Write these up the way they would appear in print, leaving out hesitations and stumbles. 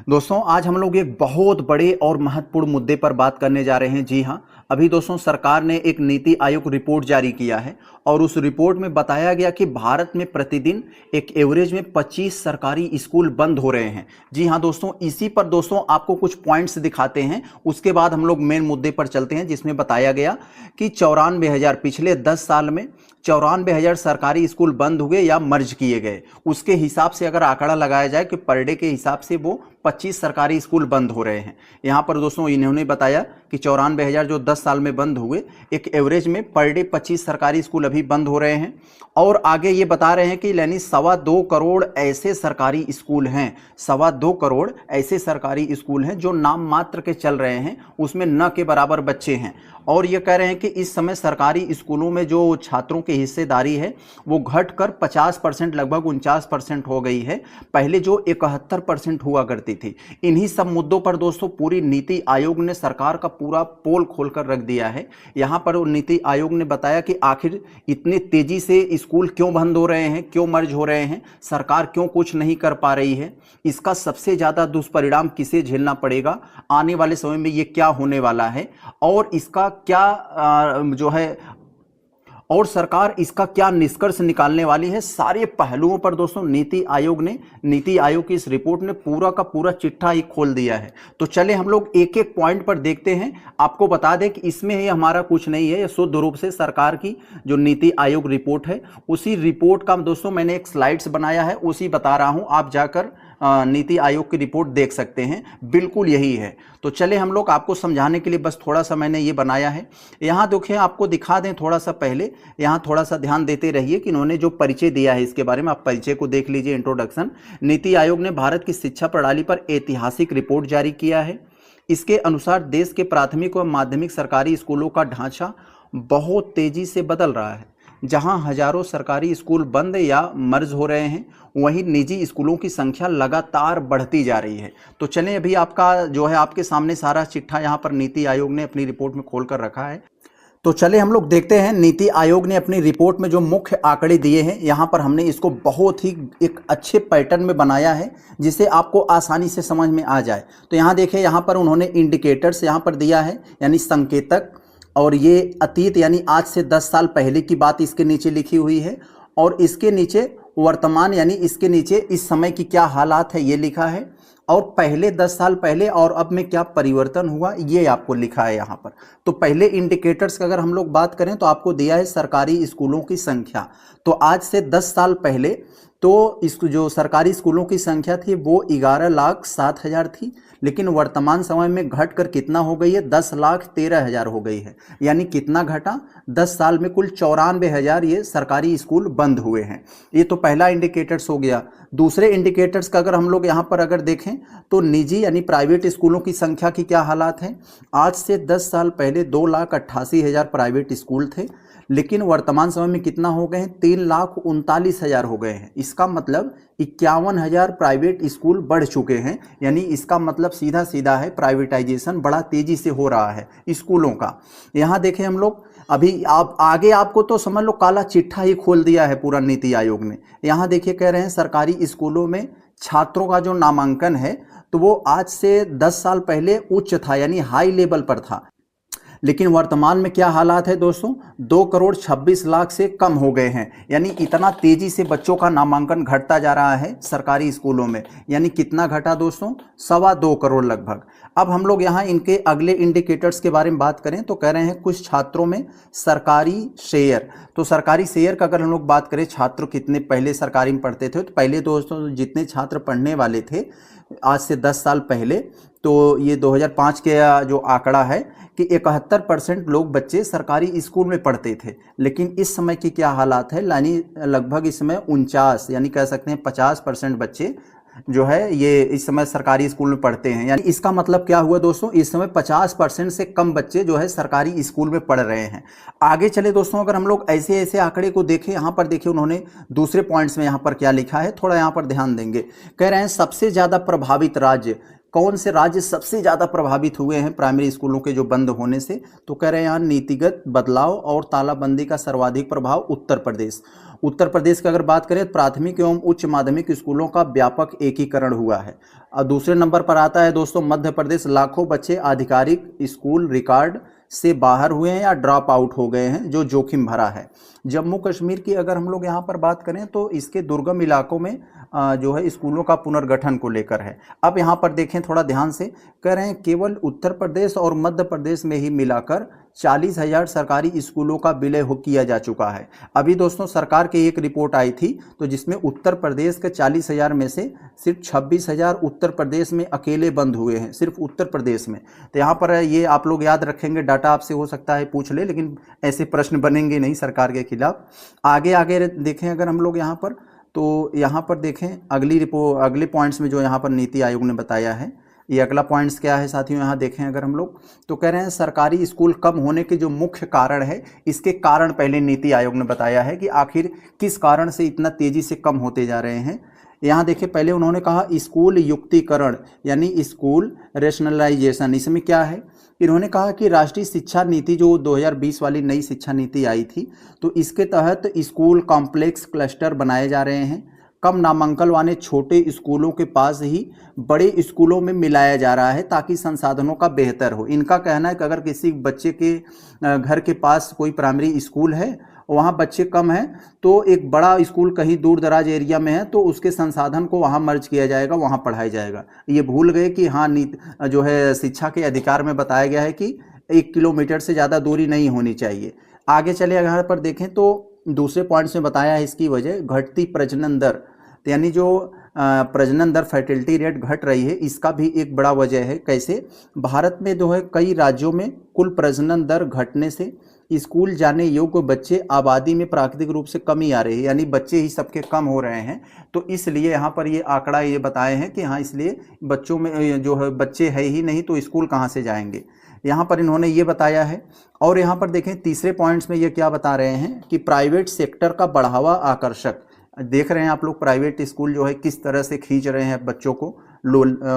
दोस्तों आज हम लोग एक बहुत बड़े और महत्वपूर्ण मुद्दे पर बात करने जा रहे हैं। जी हाँ, अभी दोस्तों सरकार ने एक नीति आयोग रिपोर्ट जारी किया है और उस रिपोर्ट में बताया गया कि भारत में प्रतिदिन एक एवरेज में 25 सरकारी स्कूल बंद हो रहे हैं। जी हाँ दोस्तों, इसी पर दोस्तों आपको कुछ पॉइंट्स दिखाते हैं, उसके बाद हम लोग मेन मुद्दे पर चलते हैं, जिसमें बताया गया कि 94,000 पिछले 10 साल में 94,000 सरकारी स्कूल बंद हुए या मर्ज किए गए। उसके हिसाब से अगर आंकड़ा लगाया जाए कि पर डे के हिसाब से वो 25 सरकारी स्कूल बंद हो रहे हैं। यहाँ पर दोस्तों इन्होंने बताया कि 94,000 जो 10 साल में बंद हुए, एक एवरेज में पर डे 25 सरकारी स्कूल अभी बंद हो रहे हैं। और आगे ये बता रहे हैं कि यानी 2.25 करोड़ ऐसे सरकारी स्कूल हैं, 2.25 करोड़ ऐसे सरकारी स्कूल हैं जो नाम मात्र के चल रहे हैं, उसमें न के बराबर बच्चे हैं। और ये कह रहे हैं कि इस समय सरकारी स्कूलों में जो छात्रों की हिस्सेदारी है वो घटकर 50%, लगभग 49% हो गई है, पहले जो 71% हुआ करती थी। इन्हीं सब मुद्दों पर दोस्तों पूरी नीति आयोग ने सरकार का पूरा पोल खोलकर रख दिया है। यहाँ पर नीति आयोग ने बताया कि आखिर इतने तेजी से स्कूल क्यों बंद हो रहे हैं, क्यों मर्ज हो रहे हैं, सरकार क्यों कुछ नहीं कर पा रही है, इसका सबसे ज्यादा दुष्परिणाम किसे झेलना पड़ेगा, आने वाले समय में ये क्या होने वाला है, और इसका क्या जो है और सरकार इसका क्या निष्कर्ष निकालने वाली है, सारे पहलुओं पर दोस्तों नीति आयोग की इस रिपोर्ट ने पूरा का पूरा चिट्ठा ही खोल दिया है। तो चले हम लोग एक एक पॉइंट पर देखते हैं। आपको बता दें कि इसमें ही हमारा कुछ नहीं है, ये शुद्ध रूप से सरकार की जो नीति आयोग रिपोर्ट है उसी रिपोर्ट का दोस्तों मैंने एक स्लाइड्स बनाया है, उसी बता रहा हूं। आप जाकर नीति आयोग की रिपोर्ट देख सकते हैं, बिल्कुल यही है। तो चले हम लोग आपको समझाने के लिए बस थोड़ा सा मैंने ये बनाया है। यहाँ देखिए, आपको दिखा दें थोड़ा सा पहले, यहाँ थोड़ा सा ध्यान देते रहिए कि इन्होंने जो परिचय दिया है इसके बारे में, आप परिचय को देख लीजिए, इंट्रोडक्शन। नीति आयोग ने भारत की शिक्षा प्रणाली पर ऐतिहासिक रिपोर्ट जारी किया है। इसके अनुसार देश के प्राथमिक व माध्यमिक सरकारी स्कूलों का ढांचा बहुत तेजी से बदल रहा है। जहां हजारों सरकारी स्कूल बंद या मर्ज हो रहे हैं, वहीं निजी स्कूलों की संख्या लगातार बढ़ती जा रही है। तो चलें, अभी आपका जो है आपके सामने सारा चिट्ठा यहां पर नीति आयोग ने अपनी रिपोर्ट में खोल कर रखा है। तो चले हम लोग देखते हैं नीति आयोग ने अपनी रिपोर्ट में जो मुख्य आंकड़े दिए हैं, यहाँ पर हमने इसको बहुत ही एक अच्छे पैटर्न में बनाया है जिसे आपको आसानी से समझ में आ जाए। तो यहाँ देखिए, यहाँ पर उन्होंने इंडिकेटर्स यहाँ पर दिया है, यानी संकेतक, और ये अतीत यानी आज से 10 साल पहले की बात इसके नीचे लिखी हुई है, और इसके नीचे वर्तमान यानी इसके नीचे इस समय की क्या हालात है ये लिखा है, और पहले 10 साल पहले और अब में क्या परिवर्तन हुआ ये आपको लिखा है यहाँ पर। तो पहले इंडिकेटर्स का अगर हम लोग बात करें तो आपको दिया है सरकारी स्कूलों की संख्या। तो आज से 10 साल पहले तो इस जो सरकारी स्कूलों की संख्या थी वो 11,07,000 थी, लेकिन वर्तमान समय में घट कर कितना हो गई है, 10,13,000 हो गई है। यानी कितना घटा, 10 साल में कुल 94,000 ये सरकारी स्कूल बंद हुए हैं। ये तो पहला इंडिकेटर्स हो गया। दूसरे इंडिकेटर्स का अगर हम लोग यहाँ पर अगर देखें तो निजी यानी प्राइवेट स्कूलों की संख्या की क्या हालात है। आज से 10 साल पहले 2,88,000 प्राइवेट स्कूल थे, लेकिन वर्तमान समय में कितना हो गए हैं, 3,39,000 हो गए हैं। इसका मतलब 51,000 प्राइवेट स्कूल बढ़ चुके हैं। यानी इसका मतलब सीधा सीधा है प्राइवेटाइजेशन बड़ा तेजी से हो रहा है स्कूलों का। यहाँ देखें हम लोग, अभी आप आगे आपको तो समझ लो काला चिट्ठा ही खोल दिया है पूरा नीति आयोग ने। यहाँ देखिए, कह रहे हैं सरकारी स्कूलों में छात्रों का जो नामांकन है तो वो आज से 10 साल पहले उच्च था, यानी हाई लेवल पर था, लेकिन वर्तमान में क्या हालात है दोस्तों, 2,26,00,000 से कम हो गए हैं। यानी इतना तेजी से बच्चों का नामांकन घटता जा रहा है सरकारी स्कूलों में। यानी कितना घटा दोस्तों, 2.25 करोड़ लगभग। अब हम लोग यहाँ इनके अगले इंडिकेटर्स के बारे में बात करें तो कह रहे हैं कुछ छात्रों में सरकारी शेयर। तो सरकारी शेयर का अगर हम लोग बात करें, छात्र कितने पहले सरकारी में पढ़ते थे, तो पहले दोस्तों जितने छात्र पढ़ने वाले थे आज से 10 साल पहले, तो ये 2005 के जो आंकड़ा है कि 71% लोग बच्चे सरकारी स्कूल में पढ़ते थे। लेकिन इस समय की क्या हालात है, यानी लगभग इस समय 49 यानी कह सकते हैं 50% बच्चे जो है ये इस समय सरकारी स्कूल में पढ़ते हैं। यानी इसका मतलब क्या हुआ दोस्तों, इस समय 50% से कम बच्चे जो है सरकारी स्कूल में पढ़ रहे हैं। आगे चले दोस्तों, अगर हम लोग ऐसे ऐसे आंकड़े को देखें, यहाँ पर देखिए उन्होंने दूसरे पॉइंट्स में यहाँ पर क्या लिखा है, थोड़ा यहाँ पर ध्यान देंगे। कह रहे हैं सबसे ज़्यादा प्रभावित राज्य कौन से राज्य सबसे ज़्यादा प्रभावित हुए हैं प्राइमरी स्कूलों के जो बंद होने से? तो कह रहे हैं यहाँ नीतिगत बदलाव और तालाबंदी का सर्वाधिक प्रभाव उत्तर प्रदेश। उत्तर प्रदेश की अगर बात करें तो प्राथमिक एवं उच्च माध्यमिक स्कूलों का व्यापक एकीकरण हुआ है। और दूसरे नंबर पर आता है दोस्तों मध्य प्रदेश। लाखों बच्चे आधिकारिक स्कूल रिकॉर्ड से बाहर हुए हैं या ड्रॉप आउट हो गए हैं, जो जोखिम भरा है। जम्मू कश्मीर की अगर हम लोग यहाँ पर बात करें तो इसके दुर्गम इलाकों में जो है स्कूलों का पुनर्गठन को लेकर है। अब यहाँ पर देखें थोड़ा ध्यान से, कह रहे हैं केवल उत्तर प्रदेश और मध्य प्रदेश में ही मिलाकर 40,000 सरकारी स्कूलों का विलय किया जा चुका है। अभी दोस्तों सरकार की एक रिपोर्ट आई थी तो जिसमें उत्तर प्रदेश के 40,000 में से सिर्फ 26,000 उत्तर प्रदेश में अकेले बंद हुए हैं, सिर्फ उत्तर प्रदेश में। तो यहाँ पर ये आप लोग याद रखेंगे, डाटा आपसे हो सकता है पूछ ले, लेकिन ऐसे प्रश्न बनेंगे नहीं सरकार के खिलाफ। आगे आगे देखें अगर हम लोग यहाँ पर, तो यहाँ पर देखें अगले पॉइंट्स में जो यहाँ पर नीति आयोग ने बताया है, ये अगला पॉइंट्स क्या है साथियों, यहाँ देखें अगर हम लोग तो कह रहे हैं सरकारी स्कूल कम होने के जो मुख्य कारण है, इसके कारण पहले नीति आयोग ने बताया है कि आखिर किस कारण से इतना तेजी से कम होते जा रहे हैं। यहाँ देखिए पहले उन्होंने कहा स्कूल युक्तिकरण यानी स्कूल रेशनलाइजेशन। इसमें क्या है, इन्होंने कहा कि राष्ट्रीय शिक्षा नीति जो 2020 वाली नई शिक्षा नीति आई थी, तो इसके तहत स्कूल कॉम्प्लेक्स क्लस्टर बनाए जा रहे हैं। कम नामांकन वाले छोटे स्कूलों के पास ही बड़े स्कूलों में मिलाया जा रहा है ताकि संसाधनों का बेहतर हो। इनका कहना है कि अगर किसी बच्चे के घर के पास कोई प्राइमरी स्कूल है, वहाँ बच्चे कम हैं, तो एक बड़ा स्कूल कहीं दूर दराज एरिया में है तो उसके संसाधन को वहाँ मर्ज किया जाएगा, वहाँ पढ़ाया जाएगा। ये भूल गए कि हाँ नीति जो है शिक्षा के अधिकार में बताया गया है कि 1 किलोमीटर से ज़्यादा दूरी नहीं होनी चाहिए। आगे चले यहाँ पर देखें तो दूसरे पॉइंट्स में बताया है इसकी वजह घटती प्रजनन दर, यानी जो प्रजनन दर फर्टिलिटी रेट घट रही है, इसका भी एक बड़ा वजह है। कैसे, भारत में जो है कई राज्यों में कुल प्रजनन दर घटने से स्कूल जाने योग्य बच्चे आबादी में प्राकृतिक रूप से कमी आ रही है, यानी बच्चे ही सबके कम हो रहे हैं। तो इसलिए यहाँ पर ये आंकड़ा ये बताए हैं कि हाँ इसलिए बच्चों में जो है बच्चे है ही नहीं तो स्कूल कहाँ से जाएंगे, यहाँ पर इन्होंने ये बताया है। और यहाँ पर देखें तीसरे पॉइंट्स में ये क्या बता रहे हैं कि प्राइवेट सेक्टर का बढ़ावा आकर्षक। देख रहे हैं आप लोग प्राइवेट स्कूल जो है किस तरह से खींच रहे हैं बच्चों को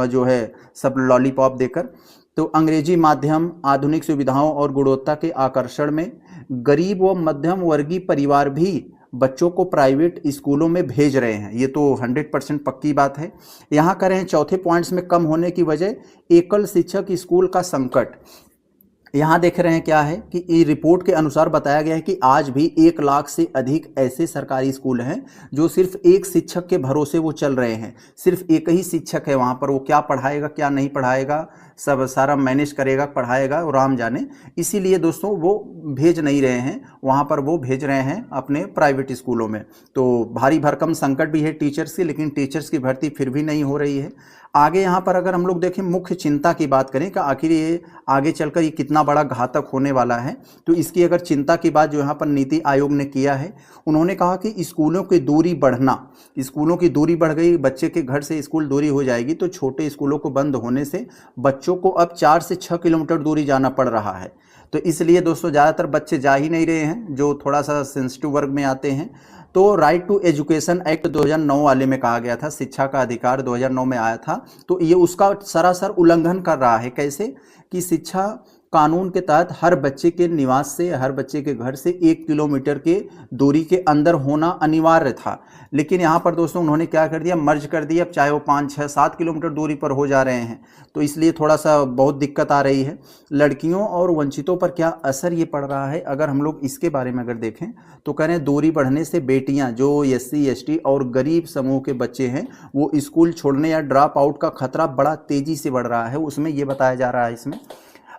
जो है सब लॉलीपॉप देकर। तो अंग्रेजी माध्यम, आधुनिक सुविधाओं और गुणवत्ता के आकर्षण में गरीब व मध्यम वर्गीय परिवार भी बच्चों को प्राइवेट स्कूलों में भेज रहे हैं, ये तो 100% पक्की बात है। यहाँ कह रहे हैं चौथे पॉइंट्स में कम होने की वजह एकल शिक्षक स्कूल का संकट। यहाँ देख रहे हैं क्या है कि ये रिपोर्ट के अनुसार बताया गया है कि आज भी 1 लाख से अधिक ऐसे सरकारी स्कूल हैं जो सिर्फ एक शिक्षक के भरोसे वो चल रहे हैं। सिर्फ एक ही शिक्षक है वहाँ पर, वो क्या पढ़ाएगा क्या नहीं पढ़ाएगा सब सारा मैनेज करेगा, पढ़ाएगा और राम जाने। इसीलिए दोस्तों वो भेज नहीं रहे हैं वहाँ पर, वो भेज रहे हैं अपने प्राइवेट स्कूलों में। तो भारी भरकम संकट भी है टीचर्स की, लेकिन टीचर्स की भर्ती फिर भी नहीं हो रही है। आगे यहाँ पर अगर हम लोग देखें मुख्य चिंता की बात करें कि आखिर ये आगे चलकर ये कितना बड़ा घातक होने वाला है, तो इसकी अगर चिंता की बात जो यहाँ पर नीति आयोग ने किया है, उन्होंने कहा कि स्कूलों की दूरी बढ़ना, स्कूलों की दूरी बढ़ गई, बच्चे के घर से स्कूल दूरी हो जाएगी तो छोटे स्कूलों को बंद होने से बच्चों को अब 4 से 6 किलोमीटर दूरी जाना पड़ रहा है। तो इसलिए दोस्तों ज़्यादातर बच्चे जा ही नहीं रहे हैं जो थोड़ा सा सेंसिटिव वर्ग में आते हैं। तो राइट टू एजुकेशन एक्ट 2009 वाले में कहा गया था, शिक्षा का अधिकार 2009 में आया था, तो ये उसका सरासर उल्लंघन कर रहा है। कैसे कि शिक्षा कानून के तहत हर बच्चे के निवास से, हर बच्चे के घर से 1 किलोमीटर के दूरी के अंदर होना अनिवार्य था, लेकिन यहाँ पर दोस्तों उन्होंने क्या कर दिया, मर्ज कर दिया। अब चाहे वो 5, 6, 7 किलोमीटर दूरी पर हो जा रहे हैं, तो इसलिए थोड़ा सा बहुत दिक्कत आ रही है। लड़कियों और वंचितों पर क्या असर ये पड़ रहा है, अगर हम लोग इसके बारे में अगर देखें तो कह रहे हैं दूरी बढ़ने से बेटियाँ जो SC, ST और गरीब समूह के बच्चे हैं वो स्कूल छोड़ने या ड्रॉप आउट का खतरा बड़ा तेजी से बढ़ रहा है, उसमें ये बताया जा रहा है इसमें।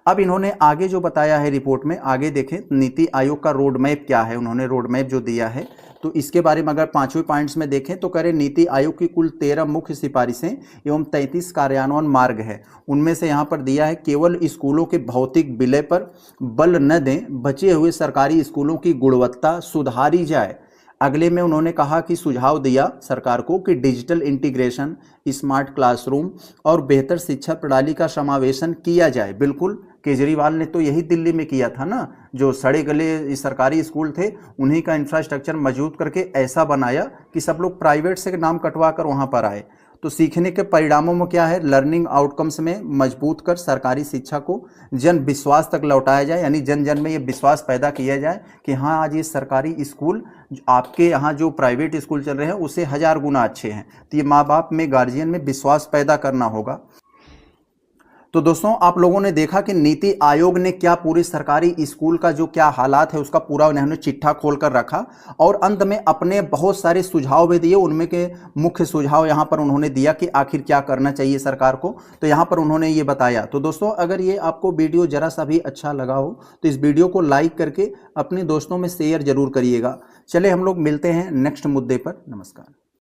अब इन्होंने आगे जो बताया है रिपोर्ट में, आगे देखें नीति आयोग का रोड मैप क्या है, उन्होंने रोड मैप जो दिया है तो इसके बारे में अगर 5वें पॉइंट्स में देखें तो कह रहे नीति आयोग की कुल 13 मुख्य सिफारिशें एवं 33 कार्यान्वयन मार्ग है। उनमें से यहाँ पर दिया है केवल स्कूलों के भौतिक विलय पर बल न दें, बचे हुए सरकारी स्कूलों की गुणवत्ता सुधारी जाए। अगले में उन्होंने कहा कि सुझाव दिया सरकार को कि डिजिटल इंटीग्रेशन, स्मार्ट क्लासरूम और बेहतर शिक्षा प्रणाली का समावेशन किया जाए। बिल्कुल केजरीवाल ने तो यही दिल्ली में किया था ना, जो सड़े गले सरकारी स्कूल थे उन्हीं का इंफ्रास्ट्रक्चर मजबूत करके ऐसा बनाया कि सब लोग प्राइवेट से नाम कटवा कर वहाँ पर आए। तो सीखने के परिणामों में क्या है, लर्निंग आउटकम्स में मजबूत कर सरकारी शिक्षा को जन विश्वास तक लौटाया जाए, यानी जन जन में ये विश्वास पैदा किया जाए कि हाँ आज ये सरकारी स्कूल आपके यहाँ जो प्राइवेट स्कूल चल रहे हैं उससे 1000 गुना अच्छे हैं। तो ये माँ बाप में, गार्जियन में विश्वास पैदा करना होगा। तो दोस्तों आप लोगों ने देखा कि नीति आयोग ने क्या पूरी सरकारी स्कूल का जो क्या हालात है उसका पूरा उन्होंने चिट्ठा खोल कर रखा और अंत में अपने बहुत सारे सुझाव भी दिए। उनमें के मुख्य सुझाव यहाँ पर उन्होंने दिया कि आखिर क्या करना चाहिए सरकार को, तो यहाँ पर उन्होंने ये बताया। तो दोस्तों अगर ये आपको वीडियो जरा सा भी अच्छा लगा हो तो इस वीडियो को लाइक करके अपने दोस्तों में शेयर जरूर करिएगा। चले हम लोग मिलते हैं नेक्स्ट मुद्दे पर। नमस्कार।